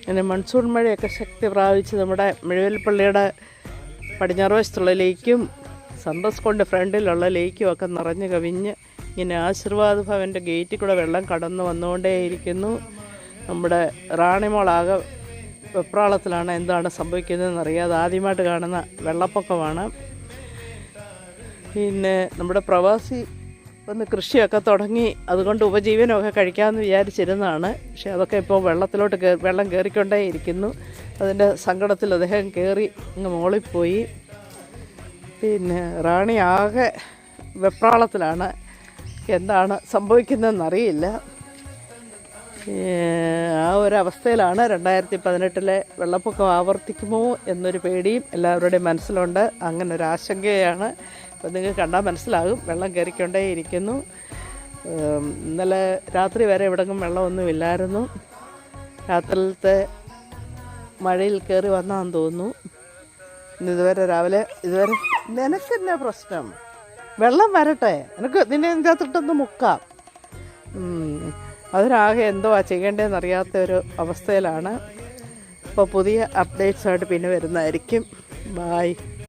അങ്ങനെ മൺസൂൺ മഴയൊക്കെ ശക്തി പ്രാപിച്ച് നമ്മുടെ മുഴുവൽപ്പള്ളിയുടെ പടിഞ്ഞാറ് വശത്തുള്ള ലേക്കും സമ്പസ് കൊണ്ട് ഫ്രണ്ടിലുള്ള ലേക്കും ഒക്കെ നിറഞ്ഞു കവിഞ്ഞ് ഇങ്ങനെ ആശീർവാദ് ഭവൻ്റെ ഗേറ്റിൽ കൂടെ വെള്ളം കടന്നു വന്നുകൊണ്ടേയിരിക്കുന്നു. നമ്മുടെ റാണിമോളാകെ വെപ്രാളത്തിലാണ്, എന്താണ് സംഭവിക്കുന്നതെന്ന് അറിയാതെ. ആദ്യമായിട്ട് കാണുന്ന വെള്ളപ്പൊക്കമാണ്. പിന്നെ നമ്മുടെ പ്രവാസി ഒന്ന് കൃഷിയൊക്കെ തുടങ്ങി, അതുകൊണ്ട് ഉപജീവനമൊക്കെ കഴിക്കാമെന്ന് വിചാരിച്ചിരുന്നതാണ്. പക്ഷെ അതൊക്കെ ഇപ്പോൾ വെള്ളം കയറിക്കൊണ്ടേയിരിക്കുന്നു. അതിൻ്റെ സങ്കടത്തിൽ അദ്ദേഹം കയറി അങ്ങ് മോളിപ്പോയി. പിന്നെ റാണി ആകെ വെപ്രാളത്തിലാണ്, എന്താണ് സംഭവിക്കുന്നതെന്നറിയില്ല. ആ ഒരവസ്ഥയിലാണ്. 2018 വെള്ളപ്പൊക്കം ആവർത്തിക്കുമോ എന്നൊരു പേടിയും എല്ലാവരുടെയും മനസ്സിലുണ്ട്. അങ്ങനെ ഒരു ആശങ്കയാണ്. അപ്പോൾ നിങ്ങൾക്ക് കണ്ടാൽ മനസ്സിലാകും, വെള്ളം കയറിക്കൊണ്ടേയിരിക്കുന്നു. ഇന്നലെ രാത്രി വരെ ഇവിടെങ്ങും വെള്ളമൊന്നുമില്ലായിരുന്നു. രാത്രിയിലത്തെ മഴയിൽ കയറി വന്നാന്ന് തോന്നുന്നു. ഇതുവരെ ഇതുവരെ നിനക്കെന്നാ പ്രശ്നം? വെള്ളം വരട്ടെ, നിനക്ക് നിന്നെ ഇതിനകത്തിട്ടൊന്ന് മുക്കാം. അതിനാകെ എന്തോ ചെയ്യേണ്ടതെന്ന് അറിയാത്ത ഒരു അവസ്ഥയിലാണ്. അപ്പോൾ പുതിയ അപ്ഡേറ്റ്സായിട്ട് പിന്നെ വരുന്നതായിരിക്കും. ബായ്.